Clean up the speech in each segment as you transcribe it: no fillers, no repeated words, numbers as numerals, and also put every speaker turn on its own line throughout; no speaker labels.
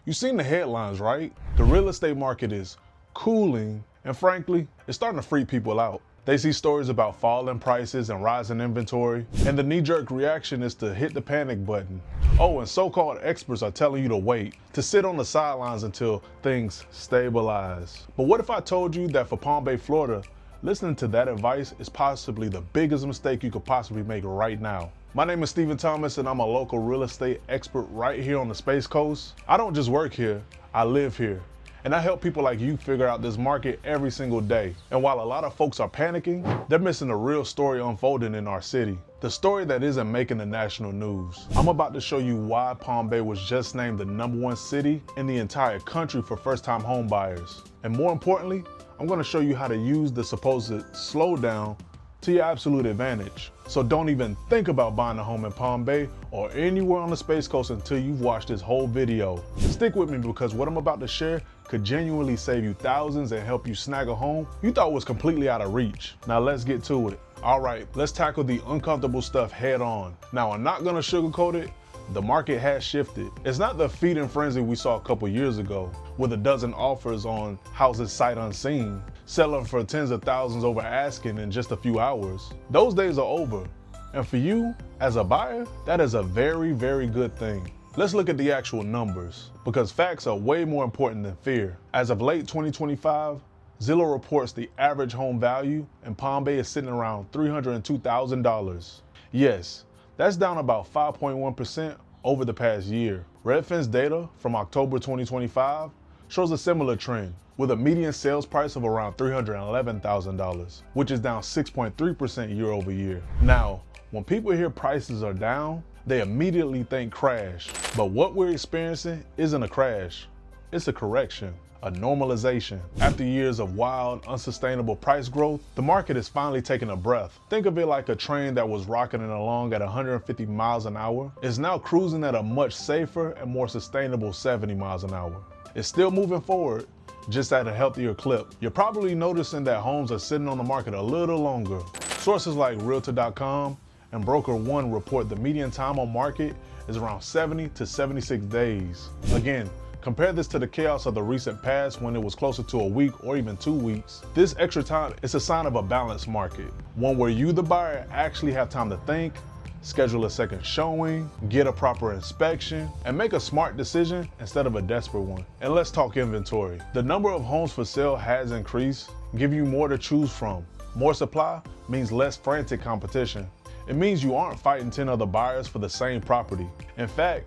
You've seen the headlines, right? The real estate market is cooling, and frankly, it's starting to freak people out. They see stories about falling prices and rising inventory, and the knee-jerk reaction is to hit the panic button. Oh, and so-called experts are telling you to wait, to sit on the sidelines until things stabilize. But what if I told you that for Palm Bay, Florida, listening to that advice is possibly the biggest mistake you could possibly make right now? My name is Stephen Thomas, and I'm a local real estate expert right here on the Space Coast. I don't just work here, I live here. And I help people like you figure out this market every single day. And while a lot of folks are panicking, they're missing the real story unfolding in our city. The story that isn't making the national news. I'm about to show you why Palm Bay was just named the #1 city in the entire country for first-time home buyers. And more importantly, I'm gonna show you how to use the supposed slowdown to your absolute advantage. So don't even think about buying a home in Palm Bay or anywhere on the Space Coast until you've watched this whole video. Stick with me because what I'm about to share could genuinely save you thousands and help you snag a home you thought was completely out of reach. Now let's get to it. All right, let's tackle the uncomfortable stuff head on. Now I'm not gonna sugarcoat it. The market has shifted. It's not the feeding frenzy we saw a couple years ago, with a dozen offers on houses sight unseen, selling for tens of thousands over asking in just a few hours. Those days are over. And for you, as a buyer, that is a very, very good thing. Let's look at the actual numbers, because facts are way more important than fear. As of late 2025, Zillow reports the average home value in Palm Bay is sitting around $302,000. Yes, that's down about 5.1% over the past year. Redfin's data from October 2025 shows a similar trend, with a median sales price of around $311,000, which is down 6.3% year over year. Now, when people hear prices are down, they immediately think crash. But what we're experiencing isn't a crash, it's a correction. A normalization. After years of wild, unsustainable price growth, the market is finally taking a breath. Think of it like a train that was rocketing along at 150 miles an hour is now cruising at a much safer and more sustainable 70 miles an hour. It's still moving forward, just at a healthier clip. You're probably noticing that homes are sitting on the market a little longer. Sources like Realtor.com and Broker One report the median time on market is around 70 to 76 days. Again, compare this to the chaos of the recent past when it was closer to a week or even 2 weeks. This extra time is a sign of a balanced market, one where you, the buyer, actually have time to think, schedule a second showing, get a proper inspection, and make a smart decision instead of a desperate one. And let's talk inventory. The number of homes for sale has increased, giving you more to choose from. More supply means less frantic competition. It means you aren't fighting 10 other buyers for the same property. In fact,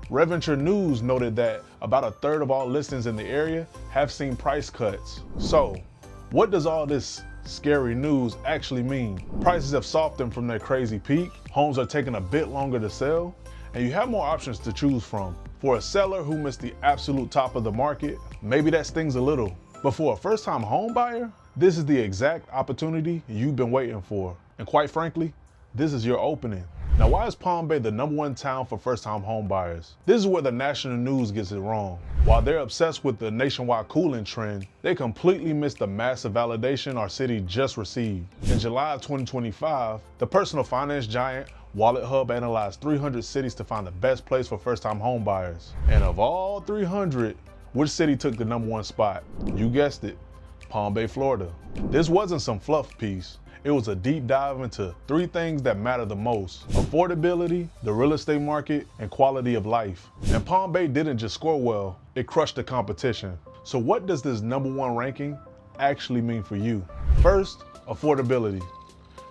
Reventure News noted that about a third of all listings in the area have seen price cuts. So, what does all this scary news actually mean? Prices have softened from their crazy peak, homes are taking a bit longer to sell, and you have more options to choose from. For a seller who missed the absolute top of the market, maybe that stings a little. But for a first-time home buyer, this is the exact opportunity you've been waiting for. And quite frankly, this is your opening. Now, why is Palm Bay the #1 town for first-time home buyers? This is where the national news gets it wrong. While they're obsessed with the nationwide cooling trend, they completely miss the massive validation our city just received. In July of 2025, the personal finance giant Wallet Hub analyzed 300 cities to find the best place for first-time home buyers. And of all 300, which city took the #1 spot? You guessed it, Palm Bay, Florida. This wasn't some fluff piece. It was a deep dive into 3 things that matter the most: affordability, the real estate market, and quality of life. And Palm Bay didn't just score well, it crushed the competition. So what does this #1 ranking actually mean for you? First, affordability.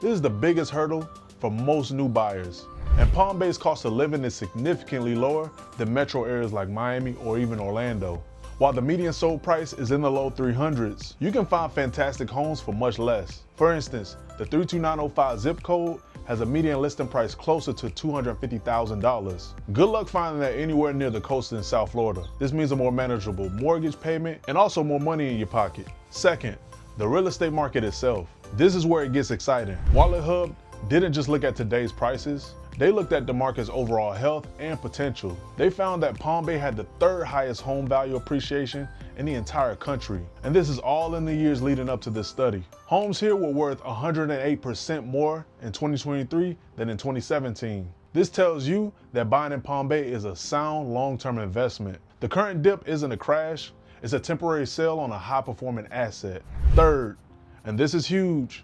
This is the biggest hurdle for most new buyers. And Palm Bay's cost of living is significantly lower than metro areas like Miami or even Orlando. While the median sold price is in the low 300s, you can find fantastic homes for much less. For instance, the 32905 zip code has a median listing price closer to $250,000. Good luck finding that anywhere near the coast in South Florida. This means a more manageable mortgage payment and also more money in your pocket. Second, the real estate market itself. This is where it gets exciting. Wallet Hub didn't just look at today's prices. They looked at the market's overall health and potential. They found that Palm Bay had the 3rd highest home value appreciation in the entire country. And this is all in the years leading up to this study. Homes here were worth 108% more in 2023 than in 2017. This tells you that buying in Palm Bay is a sound long-term investment. The current dip isn't a crash, it's a temporary sale on a high-performing asset. Third, and this is huge,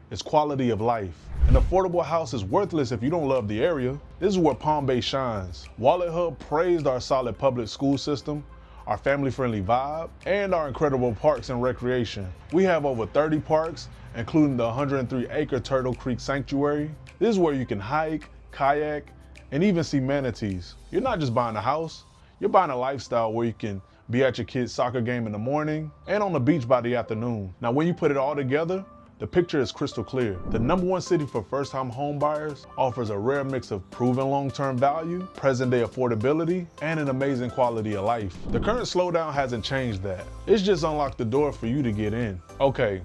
it's quality of life. An affordable house is worthless if you don't love the area. This is where Palm Bay shines. Wallet Hub praised our solid public school system, our family-friendly vibe, and our incredible parks and recreation. We have over 30 parks, including the 103-acre Turtle Creek Sanctuary. This is where you can hike, kayak, and even see manatees. You're not just buying a house, you're buying a lifestyle where you can be at your kid's soccer game in the morning and on the beach by the afternoon. Now, when you put it all together, the picture is crystal clear. The #1 city for first-time home buyers offers a rare mix of proven long-term value, present-day affordability, and an amazing quality of life. The current slowdown hasn't changed that. It's just unlocked the door for you to get in. Okay,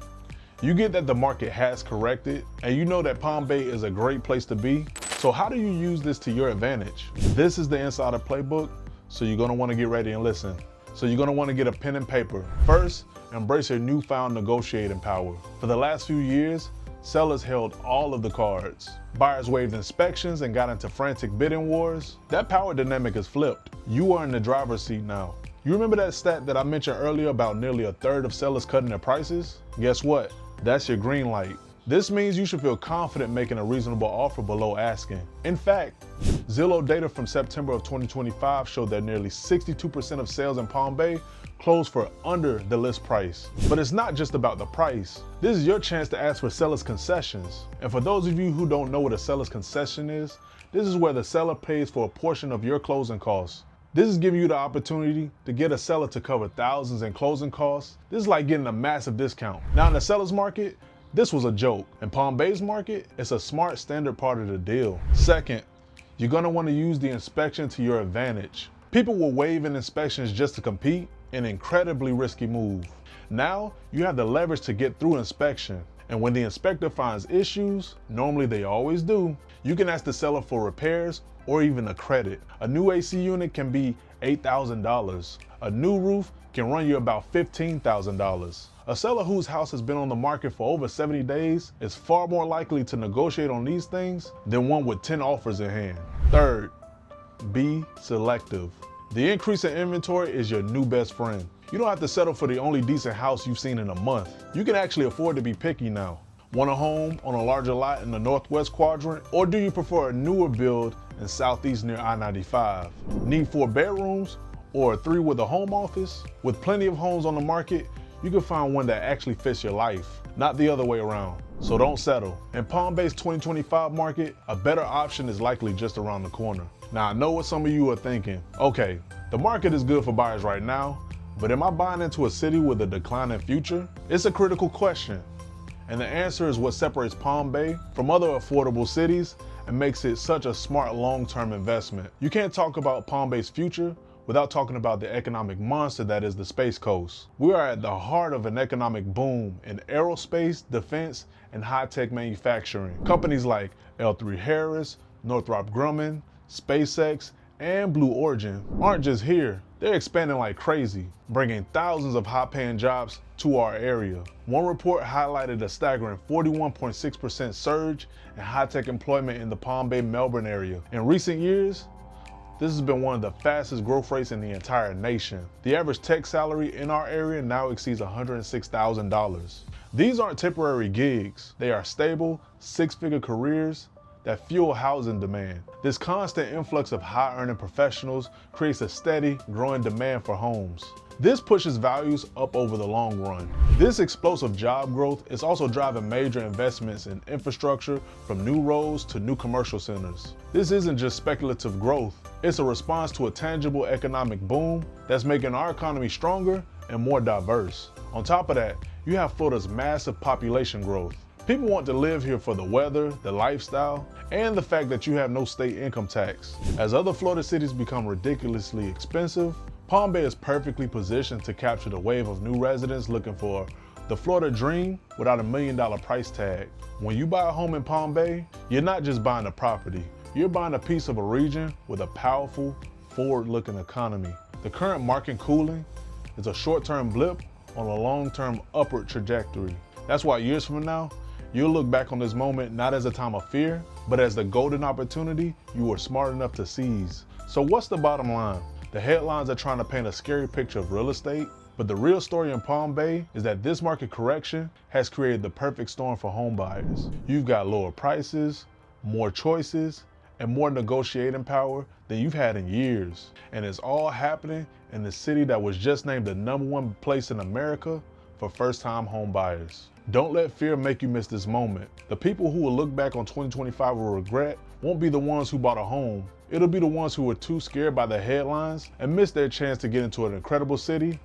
you get that the market has corrected, and you know that Palm Bay is a great place to be. So how do you use this to your advantage? This is the Insider Playbook, so you're gonna wanna get ready and listen. So you're gonna wanna get a pen and paper. First, embrace your newfound negotiating power. For the last few years, sellers held all of the cards. Buyers waived inspections and got into frantic bidding wars. That power dynamic has flipped. You are in the driver's seat now. You remember that stat that I mentioned earlier about nearly a third of sellers cutting their prices? Guess what? That's your green light. This means you should feel confident making a reasonable offer below asking. In fact, Zillow data from September of 2025 showed that nearly 62% of sales in Palm Bay closed for under the list price. But it's not just about the price. This is your chance to ask for seller's concessions. And for those of you who don't know what a seller's concession is, this is where the seller pays for a portion of your closing costs. This is giving you the opportunity to get a seller to cover thousands in closing costs. This is like getting a massive discount. Now in the seller's market, this was a joke. In Palm Bay's market, it's a smart standard part of the deal. Second, you're gonna wanna use the inspection to your advantage. People will waive in inspections just to compete, an incredibly risky move. Now, you have the leverage to get through inspection. And when the inspector finds issues, normally they always do, you can ask the seller for repairs or even a credit. A new AC unit can be $8,000. A new roof can run you about $15,000. A seller whose house has been on the market for over 70 days is far more likely to negotiate on these things than one with 10 offers in hand. Third, be selective. The increase in inventory is your new best friend. You don't have to settle for the only decent house you've seen in a month. You can actually afford to be picky now. Want a home on a larger lot in the northwest quadrant? Or do you prefer a newer build in southeast near I-95? Need 4 bedrooms or 3 with a home office? With plenty of homes on the market, you can find one that actually fits your life, not the other way around. So don't settle. In Palm Bay's 2025 market, a better option is likely just around the corner. Now I know what some of you are thinking. Okay, the market is good for buyers right now, but am I buying into a city with a declining future? It's a critical question. And the answer is what separates Palm Bay from other affordable cities and makes it such a smart long-term investment. You can't talk about Palm Bay's future without talking about the economic monster that is the Space Coast. We are at the heart of an economic boom in aerospace, defense, and high-tech manufacturing. Companies like L3 Harris, Northrop Grumman, SpaceX, and Blue Origin aren't just here, they're expanding like crazy, bringing thousands of high-paying jobs to our area. One report highlighted a staggering 41.6% surge in high-tech employment in the Palm Bay, Melbourne area. In recent years, this has been one of the fastest growth rates in the entire nation. The average tech salary in our area now exceeds $106,000. These aren't temporary gigs. They are stable, 6-figure careers that fuel housing demand. This constant influx of high-earning professionals creates a steady, growing demand for homes. This pushes values up over the long run. This explosive job growth is also driving major investments in infrastructure, from new roads to new commercial centers. This isn't just speculative growth, it's a response to a tangible economic boom that's making our economy stronger and more diverse. On top of that, you have Florida's massive population growth. People want to live here for the weather, the lifestyle, and the fact that you have no state income tax. As other Florida cities become ridiculously expensive, Palm Bay is perfectly positioned to capture the wave of new residents looking for the Florida dream without $1 million price tag. When you buy a home in Palm Bay, you're not just buying a property, you're buying a piece of a region with a powerful, forward-looking economy. The current market cooling is a short-term blip on a long-term upward trajectory. That's why years from now, you'll look back on this moment not as a time of fear, but as the golden opportunity you were smart enough to seize. So what's the bottom line? The headlines are trying to paint a scary picture of real estate, but the real story in Palm Bay is that this market correction has created the perfect storm for home buyers. You've got lower prices, more choices, and more negotiating power than you've had in years. And it's all happening in the city that was just named the #1 place in America for first-time home buyers. Don't let fear make you miss this moment. The people who will look back on 2025 with regret won't be the ones who bought a home. It'll be the ones who were too scared by the headlines and missed their chance to get into an incredible city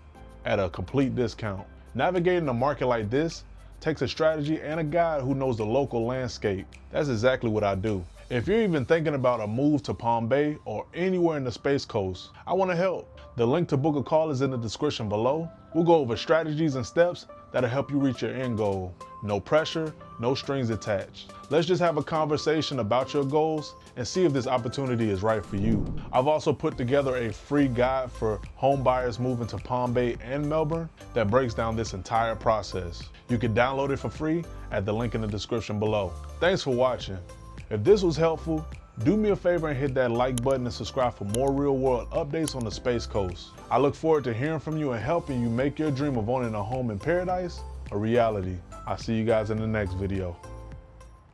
at a complete discount. Navigating a market like this takes a strategy and a guide who knows the local landscape. That's exactly what I do. If you're even thinking about a move to Palm Bay or anywhere in the Space Coast, I want to help. The link to book a call is in the description below. We'll go over strategies and steps that'll help you reach your end goal. No pressure, no strings attached. Let's just have a conversation about your goals and see if this opportunity is right for you. I've also put together a free guide for home buyers moving to Palm Bay and Melbourne that breaks down this entire process. You can download it for free at the link in the description below. Thanks for watching. If this was helpful, do me a favor and hit that like button and subscribe for more real world updates on the Space Coast. I look forward to hearing from you and helping you make your dream of owning a home in paradise a reality. I'll see you guys in the next video.